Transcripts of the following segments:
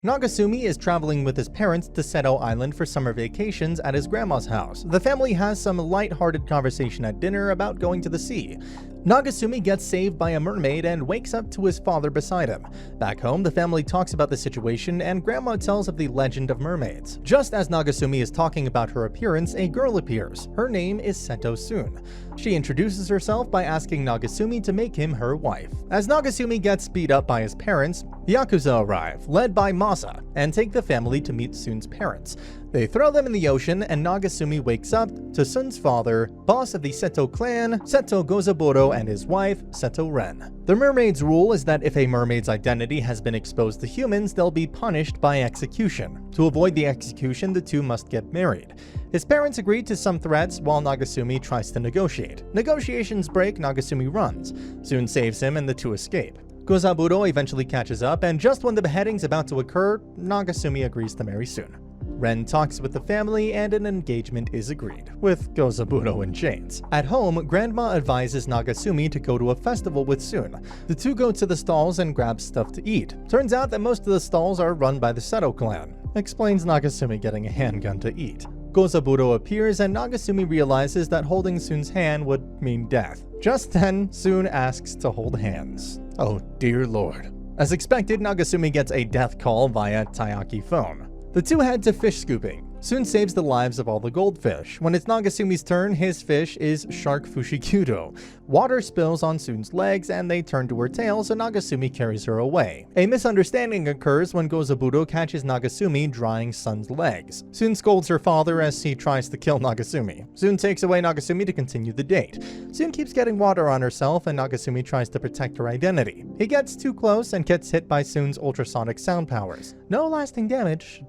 Nagasumi is traveling with his parents to Seto Island for summer vacations at his grandma's house. The family has some light-hearted conversation at dinner about going to the sea. Nagasumi gets saved by a mermaid and wakes up to his father beside him. Back home, the family talks about the situation and Grandma tells of the legend of mermaids. Just as Nagasumi is talking about her appearance, a girl appears. Her name is Seto Sun. She introduces herself by asking Nagasumi to make him her wife. As Nagasumi gets beat up by his parents, yakuza arrive, led by Masa, and take the family to meet Sun's parents. They throw them in the ocean, and Nagasumi wakes up to Sun's father, boss of the Seto clan, Seto Gozaburo, and his wife, Seto Ren. The mermaid's rule is that if a mermaid's identity has been exposed to humans, they'll be punished by execution. To avoid the execution, the two must get married. His parents agree to some threats while Nagasumi tries to negotiate. Negotiations break, Nagasumi runs. Sun saves him and the two escape. Gozaburo eventually catches up, and just when the beheading's about to occur, Nagasumi agrees to marry Sun. Ren talks with the family and an engagement is agreed, with Gozaburo in chains. At home, Grandma advises Nagasumi to go to a festival with Sun. The two go to the stalls and grab stuff to eat. Turns out that most of the stalls are run by the Seto clan. Explains Nagasumi getting a handgun to eat. Gozaburo appears and Nagasumi realizes that holding Sun's hand would mean death. Just then, Sun asks to hold hands. Oh dear lord. As expected, Nagasumi gets a death call via Taiyaki phone. The two head to fish scooping. Sun saves the lives of all the goldfish. When it's Nagasumi's turn, his fish is Shark Fushikudo. Water spills on Sun's legs and they turn to her tail, so Nagasumi carries her away. A misunderstanding occurs when Gozaburo catches Nagasumi drying Sun's legs. Sun scolds her father as he tries to kill Nagasumi. Sun takes away Nagasumi to continue the date. Sun keeps getting water on herself and Nagasumi tries to protect her identity. He gets too close and gets hit by Sun's ultrasonic sound powers. No lasting damage,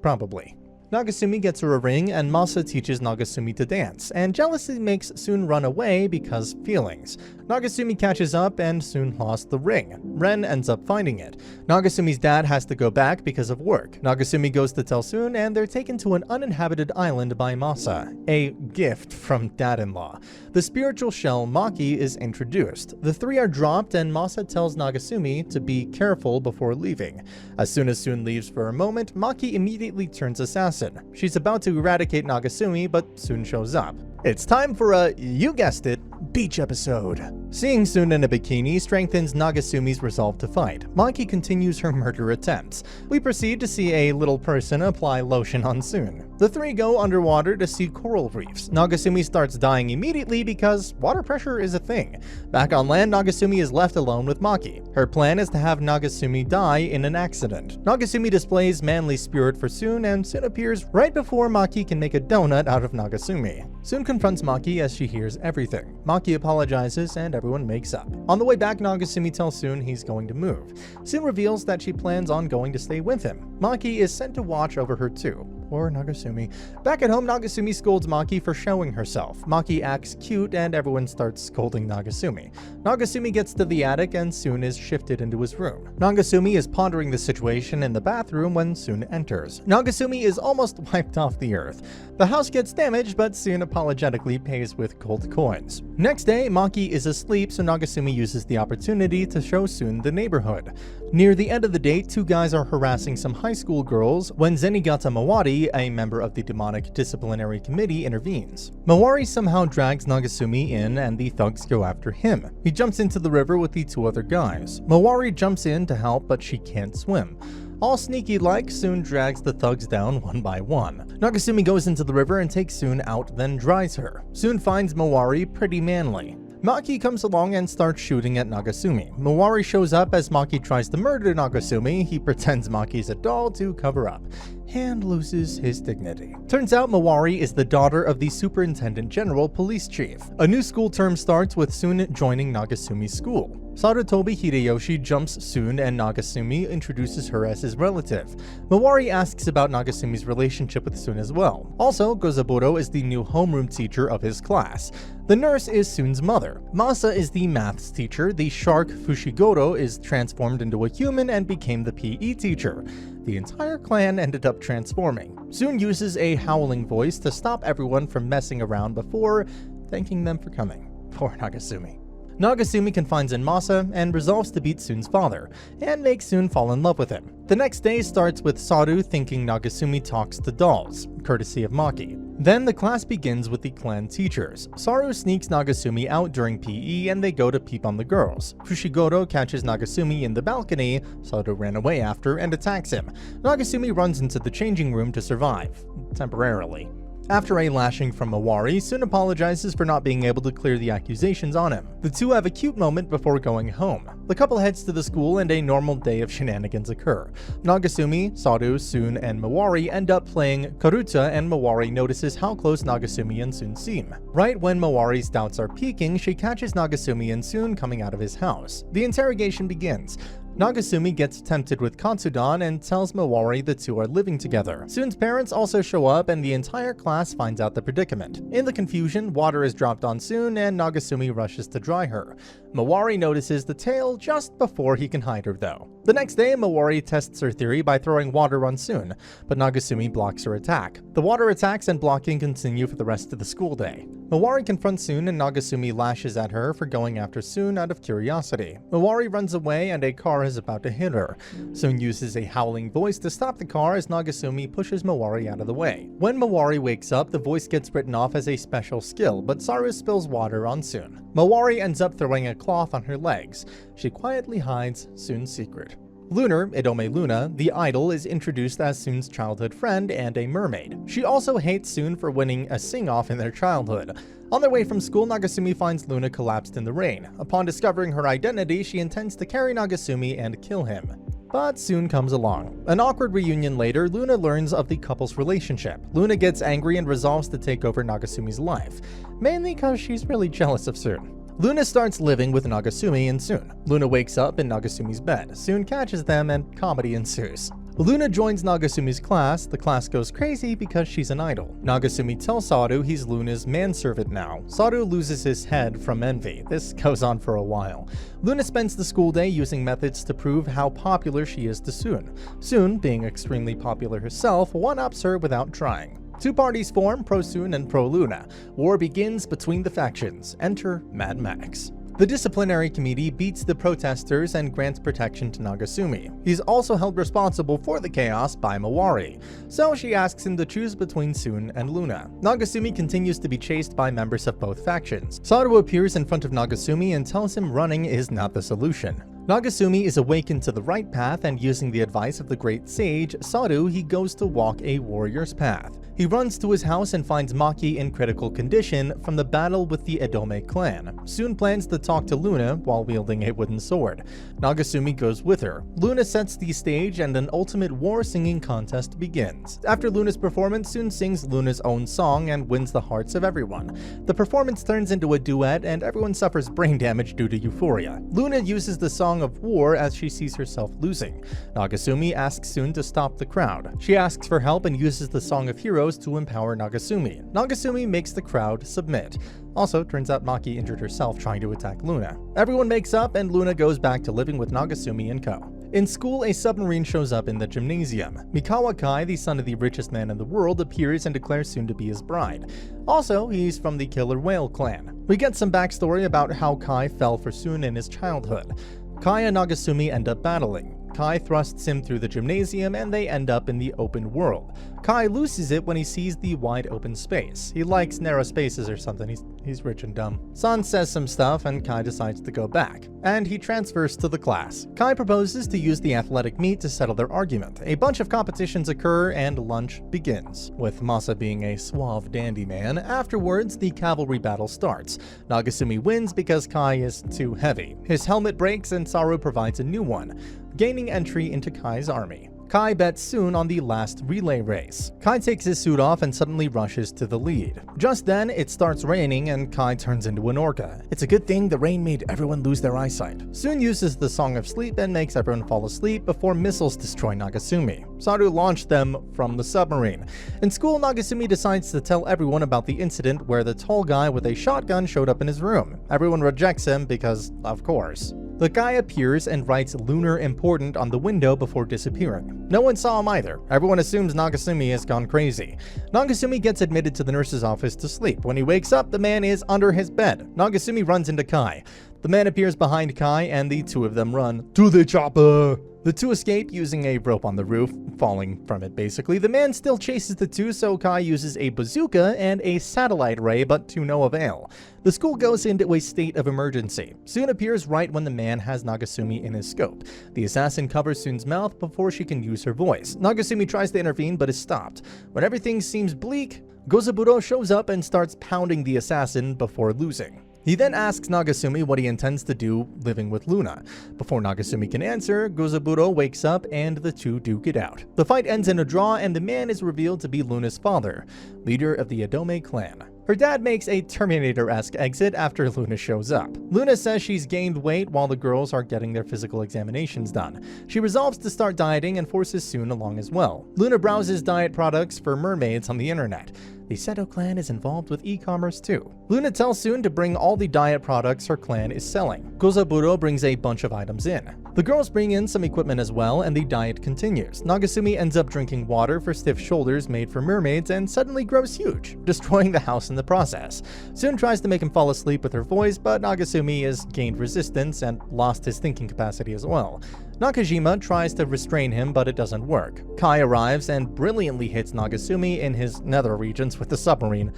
probably. Nagasumi gets her a ring, and Masa teaches Nagasumi to dance, and jealousy makes Sun run away because feelings. Nagasumi catches up, and Sun lost the ring. Ren ends up finding it. Nagasumi's dad has to go back because of work. Nagasumi goes to tell Sun, and they're taken to an uninhabited island by Masa, a gift from dad-in-law. The spiritual shell Maki is introduced. The three are dropped, and Masa tells Nagasumi to be careful before leaving. As soon as Sun leaves for a moment, Maki immediately turns assassin. She's about to eradicate Nagasumi, but Sun shows up. It's time for a, you guessed it, beach episode. Seeing Sun in a bikini strengthens Nagasumi's resolve to fight. Maki continues her murder attempts. We proceed to see a little person apply lotion on Sun. The three go underwater to see coral reefs. Nagasumi starts dying immediately because water pressure is a thing. Back on land, Nagasumi is left alone with Maki. Her plan is to have Nagasumi die in an accident. Nagasumi displays manly spirit for Sun, and Sun appears right before Maki can make a donut out of Nagasumi. Sun confronts Maki as she hears everything. Maki apologizes and everyone makes up. On the way back, Nagasumi tells Sun he's going to move. Sun reveals that she plans on going to stay with him. Maki is sent to watch over her too. Or Nagasumi. Back at home, Nagasumi scolds Maki for showing herself. Maki acts cute and everyone starts scolding Nagasumi. Nagasumi gets to the attic and Sun is shifted into his room. Nagasumi is pondering the situation in the bathroom when Sun enters. Nagasumi is almost wiped off the earth. The house gets damaged, but Sun apologetically pays with gold coins. Next day, Maki is asleep, so Nagasumi uses the opportunity to show Sun the neighborhood. Near the end of the date, two guys are harassing some high school girls when Zenigata Mawari, a member of the demonic disciplinary committee, intervenes. Mawari somehow drags Nagasumi in and the thugs go after him. He jumps into the river with the two other guys. Mawari jumps in to help, but she can't swim. All sneaky-like, Sun drags the thugs down one by one. Nagasumi goes into the river and takes Sun out, then dries her. Sun finds Mawari pretty manly. Maki comes along and starts shooting at Nagasumi. Mawari shows up as Maki tries to murder Nagasumi. He pretends Maki's a doll to cover up, and loses his dignity. Turns out Mawari is the daughter of the Superintendent General Police Chief. A new school term starts with Sun joining Nagasumi's school. Sarutobi Hideyoshi jumps Sun and Nagasumi introduces her as his relative. Mawari asks about Nagasumi's relationship with Sun as well. Also, Gozaburo is the new homeroom teacher of his class. The nurse is Sun's mother. Masa is the maths teacher. The shark Fushigoro is transformed into a human and became the PE teacher. The entire clan ended up transforming. Sun uses a howling voice to stop everyone from messing around before thanking them for coming. Poor Nagasumi. Nagasumi confides in Masa and resolves to beat Sun's father, and makes Sun fall in love with him. The next day starts with Saru thinking Nagasumi talks to dolls, courtesy of Maki. Then the class begins with the clan teachers. Saru sneaks Nagasumi out during PE and they go to peep on the girls. Fushiguro catches Nagasumi in the balcony. Saru ran away after and attacks him. Nagasumi runs into the changing room to survive, temporarily. After a lashing from Mawari, Sun apologizes for not being able to clear the accusations on him. The two have a cute moment before going home. The couple heads to the school and a normal day of shenanigans occur. Nagasumi, Saru, Sun, and Mawari end up playing Karuta, and Mawari notices how close Nagasumi and Sun seem. Right when Mawari's doubts are peaking, she catches Nagasumi and Sun coming out of his house. The interrogation begins. Nagasumi gets tempted with Katsudan and tells Mawari the two are living together. Sun's parents also show up and the entire class finds out the predicament. In the confusion, water is dropped on Sun and Nagasumi rushes to dry her. Mawari notices the tail just before he can hide her though. The next day, Mawari tests her theory by throwing water on Sun, but Nagasumi blocks her attack. The water attacks and blocking continue for the rest of the school day. Mawari confronts Sun and Nagasumi lashes at her for going after Sun out of curiosity. Mawari runs away and a car is about to hit her. Sun uses a howling voice to stop the car as Nagasumi pushes Mawari out of the way. When Mawari wakes up, the voice gets written off as a special skill, but Saru spills water on Sun. Mawari ends up throwing a cloth on her legs. She quietly hides Sun's secret. Lunar, Idome Luna, the idol, is introduced as Sun's childhood friend and a mermaid. She also hates Sun for winning a sing-off in their childhood. On their way from school, Nagasumi finds Luna collapsed in the rain. Upon discovering her identity, she intends to carry Nagasumi and kill him. But Sun comes along. An awkward reunion later, Luna learns of the couple's relationship. Luna gets angry and resolves to take over Nagasumi's life, mainly because she's really jealous of Sun. Luna starts living with Nagasumi and Sun. Luna wakes up in Nagasumi's bed. Sun catches them and comedy ensues. Luna joins Nagasumi's class. The class goes crazy because she's an idol. Nagasumi tells Saru he's Luna's manservant now. Saru loses his head from envy. This goes on for a while. Luna spends the school day using methods to prove how popular she is to Sun. Sun, being extremely popular herself, one-ups her without trying. Two parties form, pro-Sun and pro-Luna. War begins between the factions. Enter Mad Max. The disciplinary committee beats the protesters and grants protection to Nagasumi. He's also held responsible for the chaos by Mawari, so she asks him to choose between Sun and Luna. Nagasumi continues to be chased by members of both factions. Saru appears in front of Nagasumi and tells him running is not the solution. Nagasumi is awakened to the right path, and using the advice of the great sage, Saru, he goes to walk a warrior's path. He runs to his house and finds Maki in critical condition from the battle with the Idome clan. Sun plans to talk to Luna while wielding a wooden sword. Nagasumi goes with her. Luna sets the stage and an ultimate war singing contest begins. After Luna's performance, Sun sings Luna's own song and wins the hearts of everyone. The performance turns into a duet and everyone suffers brain damage due to euphoria. Luna uses the Song of War as she sees herself losing. Nagasumi asks Sun to stop the crowd. She asks for help and uses the Song of Heroes to empower Nagasumi. Nagasumi makes the crowd submit. Also, turns out Maki injured herself trying to attack Luna. Everyone makes up and Luna goes back to living with Nagasumi and co. In school, a submarine shows up in the gymnasium. Mikawa Kai, the son of the richest man in the world, appears and declares Sun to be his bride. Also, he's from the Killer Whale clan. We get some backstory about how Kai fell for Sun in his childhood. Kai and Nagasumi end up battling. Kai thrusts him through the gymnasium and they end up in the open world. Kai loses it when he sees the wide open space. He likes narrow spaces or something. He's rich and dumb. San says some stuff and Kai decides to go back, and he transfers to the class. Kai proposes to use the athletic meet to settle their argument. A bunch of competitions occur and lunch begins. With Masa being a suave dandy man, afterwards the cavalry battle starts. Nagasumi wins because Kai is too heavy. His helmet breaks and Saru provides a new one, gaining entry into Kai's army. Kai bets Sun on the last relay race. Kai takes his suit off and suddenly rushes to the lead. Just then, it starts raining and Kai turns into an orca. It's a good thing the rain made everyone lose their eyesight. Sun uses the Song of Sleep and makes everyone fall asleep before missiles destroy Nagasumi. Saru launched them from the submarine. In school, Nagasumi decides to tell everyone about the incident where the tall guy with a shotgun showed up in his room. Everyone rejects him because, of course. The guy appears and writes "lunar important" on the window before disappearing. No one saw him either. Everyone assumes Nagasumi has gone crazy. Nagasumi gets admitted to the nurse's office to sleep. When he wakes up, the man is under his bed. Nagasumi runs into Kai. The man appears behind Kai and the two of them run to the chopper. The two escape using a rope on the roof, falling from it basically. The man still chases the two, so Kai uses a bazooka and a satellite ray, but to no avail. The school goes into a state of emergency. Soon appears right when the man has Nagasumi in his scope. The assassin covers Soon's mouth before she can use her voice. Nagasumi tries to intervene but is stopped. When everything seems bleak, Gozaburo shows up and starts pounding the assassin before losing. He then asks Nagasumi what he intends to do living with Luna. Before Nagasumi can answer, Gozaburo wakes up and the two duke it out. The fight ends in a draw and the man is revealed to be Luna's father, leader of the Adome clan. Her dad makes a Terminator-esque exit after Luna shows up. Luna says she's gained weight while the girls are getting their physical examinations done. She resolves to start dieting and forces Soon along as well. Luna browses diet products for mermaids on the internet. The Seto clan is involved with e-commerce too. Luna tells Soon to bring all the diet products her clan is selling. Gozaburo brings a bunch of items in. The girls bring in some equipment as well, and the diet continues. Nagasumi ends up drinking water for stiff shoulders made for mermaids and suddenly grows huge, destroying the house in the process. Soon tries to make him fall asleep with her voice, but Nagasumi has gained resistance and lost his thinking capacity as well. Nakajima tries to restrain him, but it doesn't work. Kai arrives and brilliantly hits Nagasumi in his nether regions with the submarine.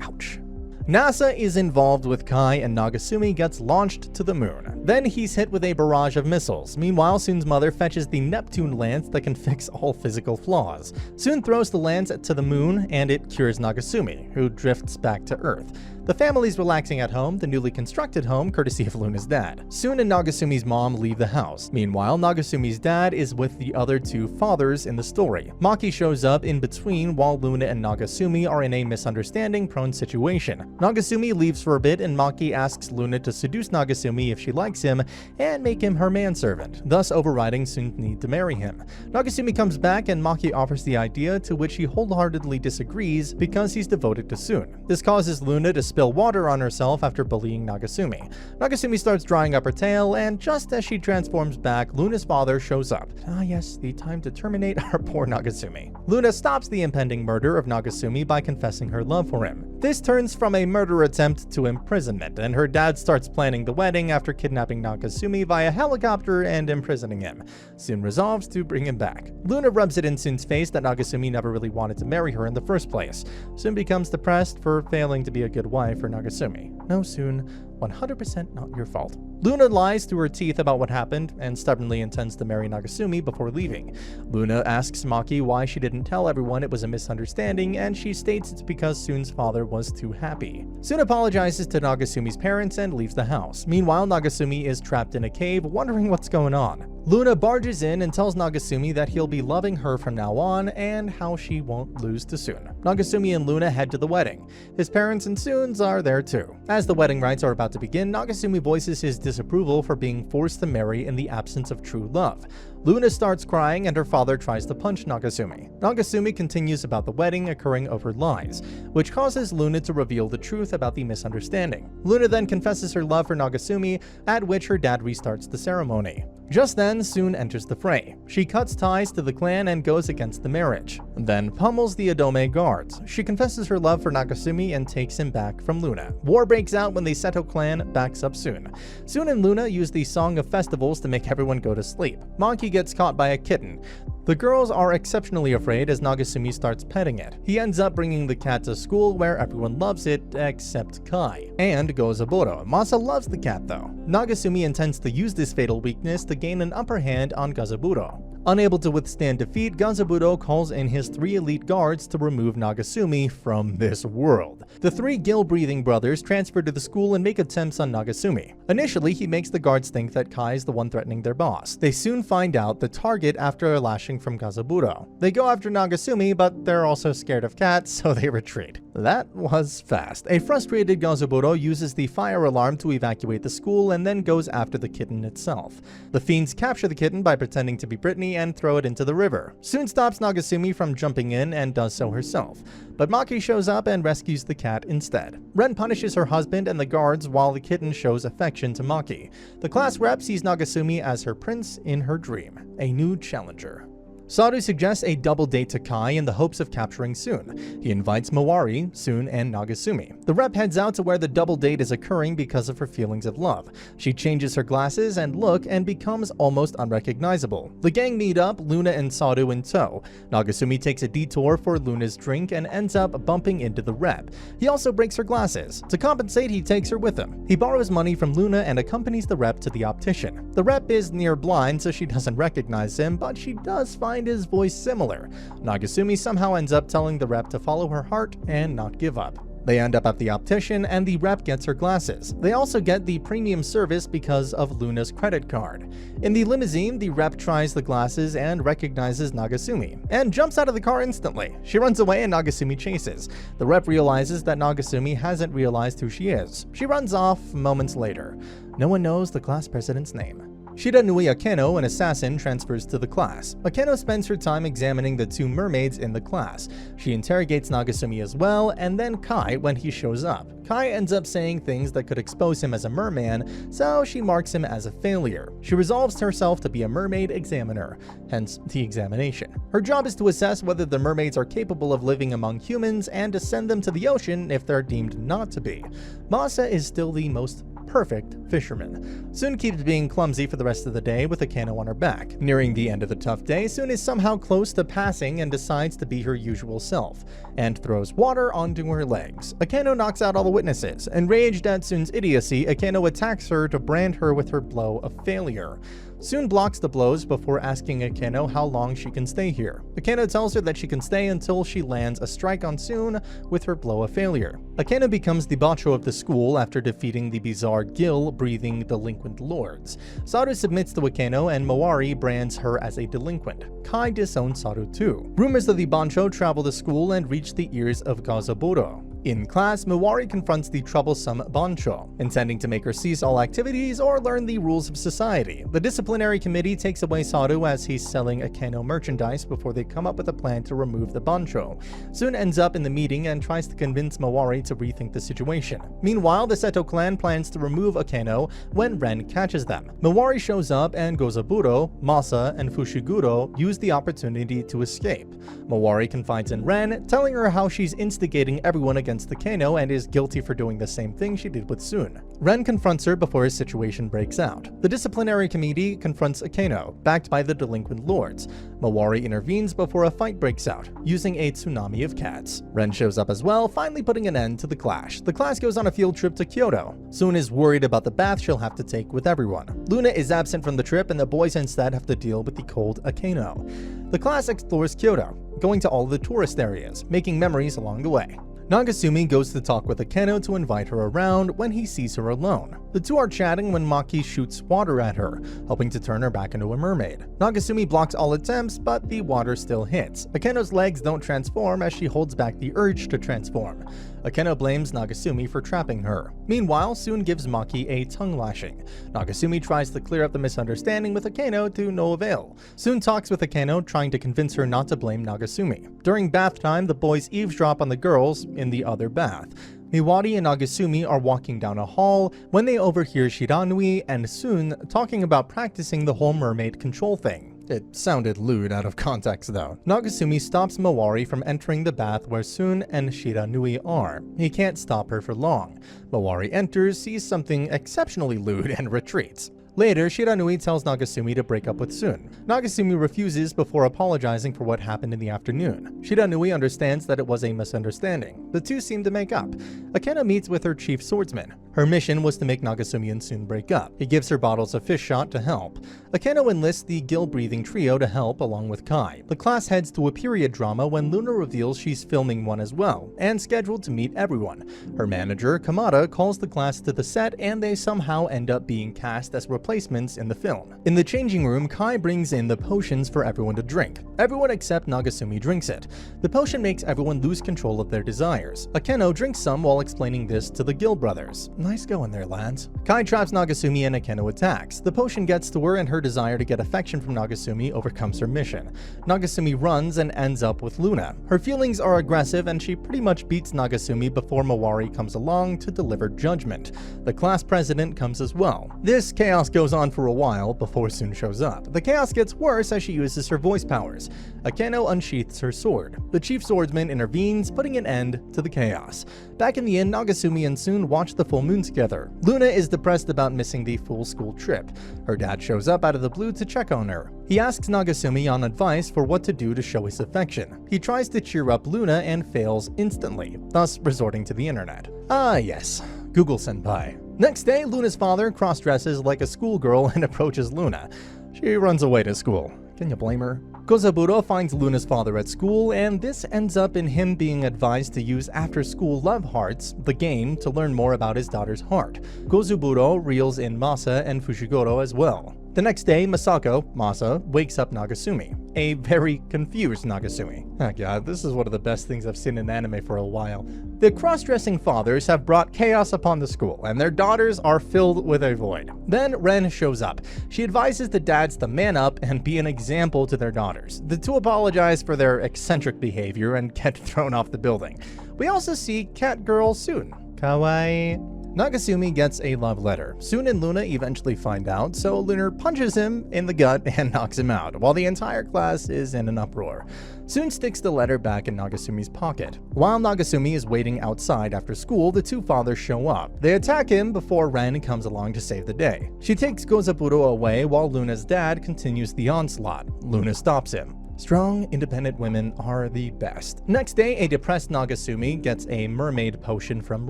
Ouch. NASA is involved with Kai and Nagasumi gets launched to the moon. Then he's hit with a barrage of missiles. Meanwhile, Soon's mother fetches the Neptune lance that can fix all physical flaws. Soon throws the lance to the moon and it cures Nagasumi, who drifts back to Earth. The family's relaxing at home, the newly constructed home courtesy of Luna's dad. Soon and Nagasumi's mom leave the house. Meanwhile, Nagasumi's dad is with the other two fathers in the story. Maki shows up in between while Luna and Nagasumi are in a misunderstanding-prone situation. Nagasumi leaves for a bit and Maki asks Luna to seduce Nagasumi if she likes him and make him her manservant, thus overriding Soon's need to marry him. Nagasumi comes back and Maki offers the idea, to which he wholeheartedly disagrees because he's devoted to Soon. This causes Luna to spill water on herself after bullying Nagasumi. Nagasumi starts drying up her tail, and just as she transforms back, Luna's father shows up. Ah yes, the time to terminate our poor Nagasumi. Luna stops the impending murder of Nagasumi by confessing her love for him. This turns from a murder attempt to imprisonment, and her dad starts planning the wedding after kidnapping Nagasumi via helicopter and imprisoning him. Soon resolves to bring him back. Luna rubs it in Soon's face that Nagasumi never really wanted to marry her in the first place. Soon becomes depressed for failing to be a good wife for Nagasumi. No, Soon, 100% not your fault. Luna lies through her teeth about what happened and stubbornly intends to marry Nagasumi before leaving. Luna asks Maki why she didn't tell everyone it was a misunderstanding, and she states it's because Soon's father was too happy. Soon apologizes to Nagasumi's parents and leaves the house. Meanwhile, Nagasumi is trapped in a cave, wondering what's going on. Luna barges in and tells Nagasumi that he'll be loving her from now on and how she won't lose to Soon. Nagasumi and Luna head to the wedding. His parents and Soon's are there too. As the wedding rites are about to begin, Nagasumi voices his disapproval for being forced to marry in the absence of true love. Luna starts crying and her father tries to punch Nagasumi. Nagasumi continues about the wedding occurring over lies, which causes Luna to reveal the truth about the misunderstanding. Luna then confesses her love for Nagasumi, at which her dad restarts the ceremony. Just then, Soon enters the fray. She cuts ties to the clan and goes against the marriage, then pummels the Adome guards. She confesses her love for Nagasumi and takes him back from Luna. War breaks out when the Seto clan backs up Soon. Soon and Luna use the Song of Festivals to make everyone go to sleep. Maki gets caught by a kitten. The girls are exceptionally afraid as Nagasumi starts petting it. He ends up bringing the cat to school where everyone loves it except Kai and Gozaburo. Masa loves the cat though. Nagasumi intends to use this fatal weakness to gain an upper hand on Gozaburo. Unable to withstand defeat, Gozaburo calls in his 3 elite guards to remove Nagasumi from this world. The 3 gill-breathing brothers transfer to the school and make attempts on Nagasumi. Initially, he makes the guards think that Kai is the one threatening their boss. They soon find out the target after a lashing from Gozaburo. They go after Nagasumi, but they're also scared of cats, so they retreat. That was fast. A frustrated Gazoburo uses the fire alarm to evacuate the school and then goes after the kitten itself. The fiends capture the kitten by pretending to be Brittany and throw it into the river. Soon stops Nagasumi from jumping in and does so herself, but Maki shows up and rescues the cat instead. Ren punishes her husband and the guards while the kitten shows affection to Maki. The class rep sees Nagasumi as her prince in her dream, a new challenger. Saru suggests a double date to Kai in the hopes of capturing Sun. He invites Mawari, Sun, and Nagasumi. The rep heads out to where the double date is occurring because of her feelings of love. She changes her glasses and look and becomes almost unrecognizable. The gang meet up, Luna and Saru in tow. Nagasumi takes a detour for Luna's drink and ends up bumping into the rep. He also breaks her glasses. To compensate, he takes her with him. He borrows money from Luna and accompanies the rep to the optician. The rep is near blind, so she doesn't recognize him, but she does find his voice similar. Nagasumi somehow ends up telling the rep to follow her heart and not give up. They end up at the optician and the rep gets her glasses. They also get the premium service because of Luna's credit card. In the limousine, the rep tries the glasses and recognizes Nagasumi and jumps out of the car instantly. She runs away and Nagasumi chases. The rep realizes that Nagasumi hasn't realized who she is. She runs off moments later. No one knows the class president's name. Shiranui Akeno, an assassin, transfers to the class. Akeno spends her time examining the two mermaids in the class. She interrogates Nagasumi as well, and then Kai when he shows up. Kai ends up saying things that could expose him as a merman, so she marks him as a failure. She resolves herself to be a mermaid examiner, hence the examination. Her job is to assess whether the mermaids are capable of living among humans and to send them to the ocean if they're deemed not to be. Masa is still the most perfect fisherman. Sun keeps being clumsy for the rest of the day with Akeno on her back. Nearing the end of the tough day, Sun is somehow close to passing and decides to be her usual self, and throws water onto her legs. Akeno knocks out all the witnesses. Enraged at Sun's idiocy, Akeno attacks her to brand her with her blow of failure. Sun blocks the blows before asking Akeno how long she can stay here. Akeno tells her that she can stay until she lands a strike on Sun with her blow of failure. Akeno becomes the bacho of the school after defeating the bizarre gill-breathing delinquent lords. Saru submits to Akeno and Mawari brands her as a delinquent. Kai disowns Saru too. Rumors of the bancho travel to school and reach the ears of Gazoburo. In class, Mawari confronts the troublesome Bancho, intending to make her cease all activities or learn the rules of society. The disciplinary committee takes away Saru as he's selling Akeno merchandise before they come up with a plan to remove the Bancho. Sun ends up in the meeting and tries to convince Mawari to rethink the situation. Meanwhile, the Seto clan plans to remove Akeno when Ren catches them. Mawari shows up and Gozaburo, Masa, and Fushiguro use the opportunity to escape. Mawari confides in Ren, telling her how she's instigating everyone against Akeno and is guilty for doing the same thing she did with Sun. Ren confronts her before his situation breaks out. The disciplinary committee confronts Akeno, backed by the delinquent lords. Mawari intervenes before a fight breaks out, using a tsunami of cats. Ren shows up as well, finally putting an end to the clash. The class goes on a field trip to Kyoto. Sun is worried about the bath she'll have to take with everyone. Luna is absent from the trip and the boys instead have to deal with the cold Akeno. The class explores Kyoto, going to all the tourist areas, making memories along the way. Nagasumi goes to talk with Akeno to invite her around when he sees her alone. The two are chatting when Maki shoots water at her, hoping to turn her back into a mermaid. Nagasumi blocks all attempts, but the water still hits. Akeno's legs don't transform as she holds back the urge to transform. Akeno blames Nagasumi for trapping her. Meanwhile, Sun gives Maki a tongue lashing. Nagasumi tries to clear up the misunderstanding with Akeno to no avail. Sun talks with Akeno, trying to convince her not to blame Nagasumi. During bath time, the boys eavesdrop on the girls in the other bath. Miwari and Nagasumi are walking down a hall when they overhear Shiranui and Sun talking about practicing the whole mermaid control thing. It sounded lewd out of context though. Nagasumi stops Mawari from entering the bath where Sun and Shiranui are. He can't stop her for long. Mawari enters, sees something exceptionally lewd and retreats. Later, Shiranui tells Nagasumi to break up with Sun. Nagasumi refuses before apologizing for what happened in the afternoon. Shiranui understands that it was a misunderstanding. The two seem to make up. Akeno meets with her chief swordsman. Her mission was to make Nagasumi and Sun break up. He gives her bottles of fish shot to help. Akeno enlists the gill-breathing trio to help along with Kai. The class heads to a period drama when Luna reveals she's filming one as well, and scheduled to meet everyone. Her manager, Kamada, calls the class to the set and they somehow end up being cast as reporters replacements in the film. In the changing room, Kai brings in the potions for everyone to drink. Everyone except Nagasumi drinks it. The potion makes everyone lose control of their desires. Akeno drinks some while explaining this to the Gill brothers. Nice going there, lads. Kai traps Nagasumi and Akeno attacks. The potion gets to her and her desire to get affection from Nagasumi overcomes her mission. Nagasumi runs and ends up with Luna. Her feelings are aggressive and she pretty much beats Nagasumi before Mawari comes along to deliver judgment. The class president comes as well. This chaos goes on for a while before Sun shows up. The chaos gets worse as she uses her voice powers. Akeno unsheaths her sword. The chief swordsman intervenes, putting an end to the chaos. Back in the inn, Nagasumi and Sun watch the full moon together. Luna is depressed about missing the full school trip. Her dad shows up out of the blue to check on her. He asks Nagasumi on advice for what to do to show his affection. He tries to cheer up Luna and fails instantly, thus resorting to the internet. Ah yes, Google Senpai. Next day, Luna's father cross-dresses like a schoolgirl and approaches Luna. She runs away to school. Can you blame her? Kozaburo finds Luna's father at school, and this ends up in him being advised to use after-school Love Hearts, the game, to learn more about his daughter's heart. Kozaburo reels in Masa and Fushiguro as well. The next day, Masa, wakes up Nagasumi. A very confused Nagasumi. Oh god, this is one of the best things I've seen in anime for a while. The cross-dressing fathers have brought chaos upon the school, and their daughters are filled with a void. Then Ren shows up. She advises the dads to man up and be an example to their daughters. The two apologize for their eccentric behavior and get thrown off the building. We also see Cat Girl Sun. Kawaii. Nagasumi gets a love letter. Sun and Luna eventually find out, so Luna punches him in the gut and knocks him out, while the entire class is in an uproar. Sun sticks the letter back in Nagasumi's pocket. While Nagasumi is waiting outside after school, the two fathers show up. They attack him before Ren comes along to save the day. She takes Kozaburo away while Luna's dad continues the onslaught. Luna stops him. Strong, independent women are the best. Next day, a depressed Nagasumi gets a mermaid potion from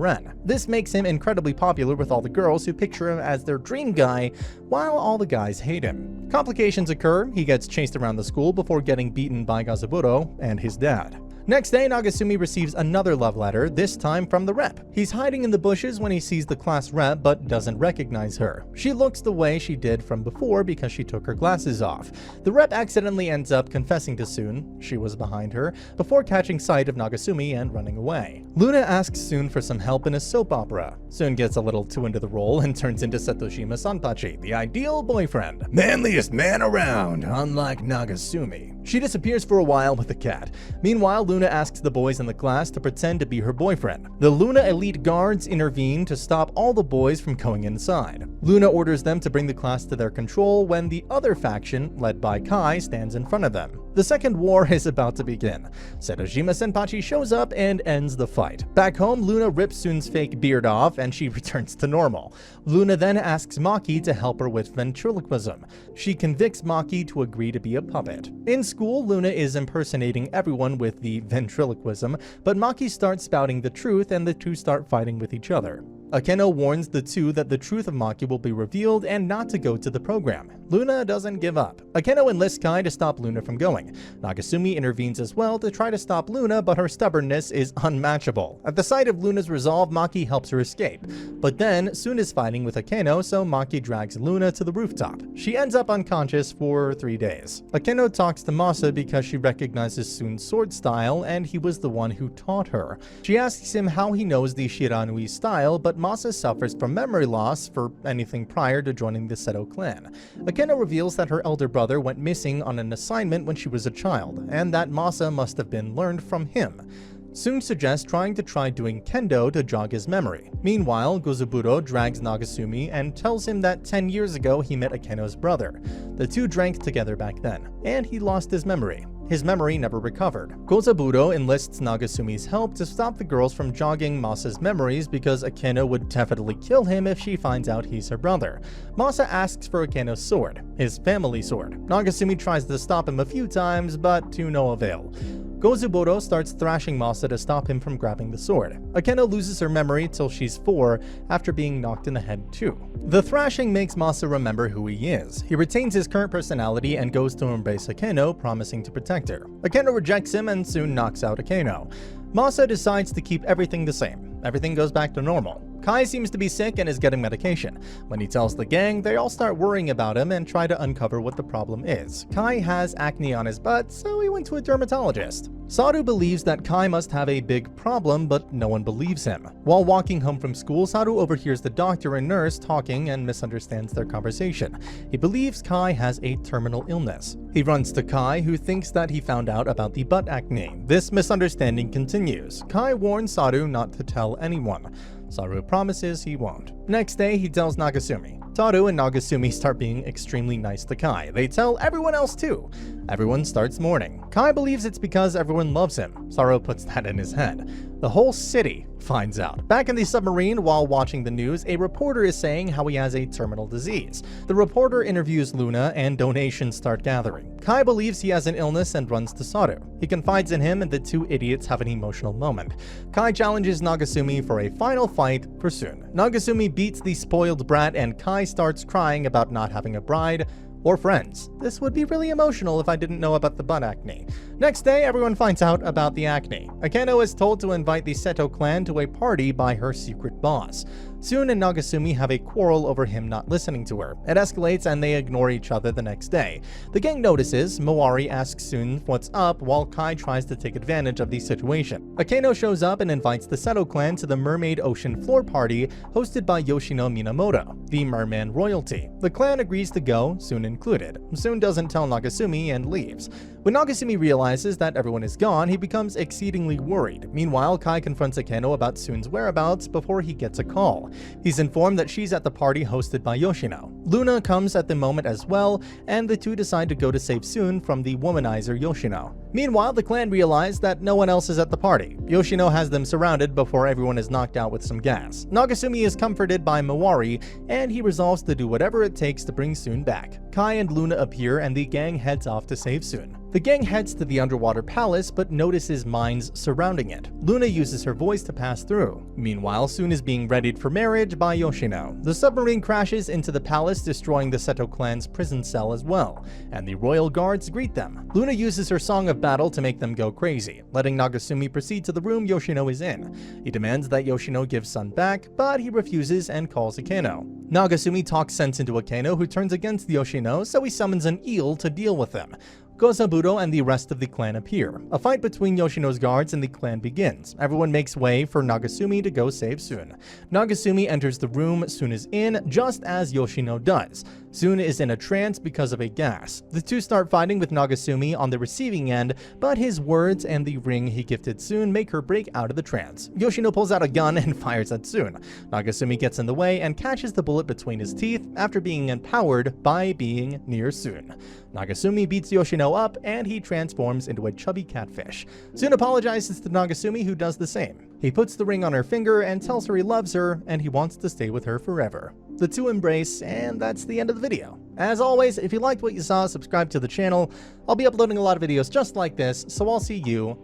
Ren. This makes him incredibly popular with all the girls who picture him as their dream guy, while all the guys hate him. Complications occur. He gets chased around the school before getting beaten by Kozaburo and his dad. Next day, Nagasumi receives another love letter, this time from the rep. He's hiding in the bushes when he sees the class rep but doesn't recognize her. She looks the way she did from before because she took her glasses off. The rep accidentally ends up confessing to Sun, she was behind her, before catching sight of Nagasumi and running away. Luna asks Sun for some help in a soap opera. Sun gets a little too into the role and turns into Satoshima Sanpachi, the ideal boyfriend. Manliest man around, unlike Nagasumi. She disappears for a while with the cat. Meanwhile, Luna asks the boys in the class to pretend to be her boyfriend. The Luna elite guards intervene to stop all the boys from going inside. Luna orders them to bring the class to their control when the other faction, led by Kai, stands in front of them. The second war is about to begin. Satoshima Senpachi shows up and ends the fight. Back home, Luna rips Sun's fake beard off and she returns to normal. Luna then asks Maki to help her with ventriloquism. She convicts Maki to agree to be a puppet. In school, Luna is impersonating everyone with the ventriloquism, but Maki starts spouting the truth and the two start fighting with each other. Akeno warns the two that the truth of Maki will be revealed and not to go to the program. Luna doesn't give up. Akeno enlists Kai to stop Luna from going. Nagasumi intervenes as well to try to stop Luna, but her stubbornness is unmatchable. At the sight of Luna's resolve, Maki helps her escape. But then, Sun is fighting with Akeno, so Maki drags Luna to the rooftop. She ends up unconscious for 3 days. Akeno talks to Masa because she recognizes Sun's sword style, and he was the one who taught her. She asks him how he knows the Shiranui style, but Masa suffers from memory loss for anything prior to joining the Seto clan. Akeno reveals that her elder brother went missing on an assignment when she was a child, and that Masa must have been learned from him. Sun suggests trying doing kendo to jog his memory. Meanwhile, Kozaburo drags Nagasumi and tells him that 10 years ago he met Akeno's brother. The two drank together back then, and he lost his memory. His memory never recovered. Kozaburo enlists Nagasumi's help to stop the girls from jogging Masa's memories because Akeno would definitely kill him if she finds out he's her brother. Masa asks for Akeno's sword, his family sword. Nagasumi tries to stop him a few times, but to no avail. Kozaburo starts thrashing Masa to stop him from grabbing the sword. Akeno loses her memory till she's 4 after being knocked in the head too. The thrashing makes Masa remember who he is. He retains his current personality and goes to embrace Akeno, promising to protect her. Akeno rejects him and soon knocks out Akeno. Masa decides to keep everything the same. Everything goes back to normal. Kai seems to be sick and is getting medication. When he tells the gang, they all start worrying about him and try to uncover what the problem is. Kai has acne on his butt, so he went to a dermatologist. Saru believes that Kai must have a big problem, but no one believes him. While walking home from school, Saru overhears the doctor and nurse talking and misunderstands their conversation. He believes Kai has a terminal illness. He runs to Kai, who thinks that he found out about the butt acne. This misunderstanding continues. Kai warns Saru not to tell anyone. Saru promises he won't. Next day, he tells Nagasumi. Saru and Nagasumi start being extremely nice to Kai. They tell everyone else too. Everyone starts mourning. Kai believes it's because everyone loves him. Saru puts that in his head. The whole city finds out. Back in the submarine, while watching the news, a reporter is saying how he has a terminal disease. The reporter interviews Luna and donations start gathering. Kai believes he has an illness and runs to Saru. He confides in him and the two idiots have an emotional moment. Kai challenges Nagasumi for a final fight for soon. Nagasumi beats the spoiled brat and Kai starts crying about not having a bride or friends. This would be really emotional if I didn't know about the butt acne. Next day, everyone finds out about the acne. Akeno is told to invite the Seto clan to a party by her secret boss. Soon and Nagasumi have a quarrel over him not listening to her. It escalates and they ignore each other the next day. The gang notices. Mowari asks Soon what's up while Kai tries to take advantage of the situation. Akeno shows up and invites the Seto clan to the Mermaid Ocean floor party hosted by Yoshino Minamoto, the merman royalty. The clan agrees to go, Soon included. Soon doesn't tell Nagasumi and leaves. When Nagasumi realizes that everyone is gone, he becomes exceedingly worried. Meanwhile, Kai confronts Akeno about Soon's whereabouts before he gets a call. He's informed that she's at the party hosted by Yoshino. Luna comes at the moment as well, and the two decide to go to save Soon from the womanizer Yoshino. Meanwhile, the clan realize that no one else is at the party. Yoshino has them surrounded before everyone is knocked out with some gas. Nagasumi is comforted by Mowari, and he resolves to do whatever it takes to bring Soon back. Kai and Luna appear and the gang heads off to save Soon. The gang heads to the underwater palace but notices mines surrounding it. Luna uses her voice to pass through. Meanwhile, Soon is being readied for marriage by Yoshino. The submarine crashes into the palace, destroying the Seto clan's prison cell as well, and the royal guards greet them. Luna uses her song of battle to make them go crazy, letting Nagasumi proceed to the room Yoshino is in. He demands that Yoshino give Sun back, but he refuses and calls Akeno. Nagasumi talks sense into Akeno, who turns against Yoshino, so he summons an eel to deal with him. Kozaburo and the rest of the clan appear. A fight between Yoshino's guards and the clan begins. Everyone makes way for Nagasumi to go save Soon. Nagasumi enters the room Soon is in, just as Yoshino does. Soon is in a trance because of a gas. The two start fighting with Nagasumi on the receiving end, but his words and the ring he gifted Soon make her break out of the trance. Yoshino pulls out a gun and fires at Soon. Nagasumi gets in the way and catches the bullet between his teeth after being empowered by being near Soon. Nagasumi beats Yoshino up and he transforms into a chubby catfish. Soon apologizes to Nagasumi, who does the same. He puts the ring on her finger and tells her he loves her and he wants to stay with her forever. The two embrace, and that's the end of the video. As always, if you liked what you saw, subscribe to the channel. I'll be uploading a lot of videos just like this, so I'll see you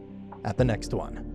at the next one.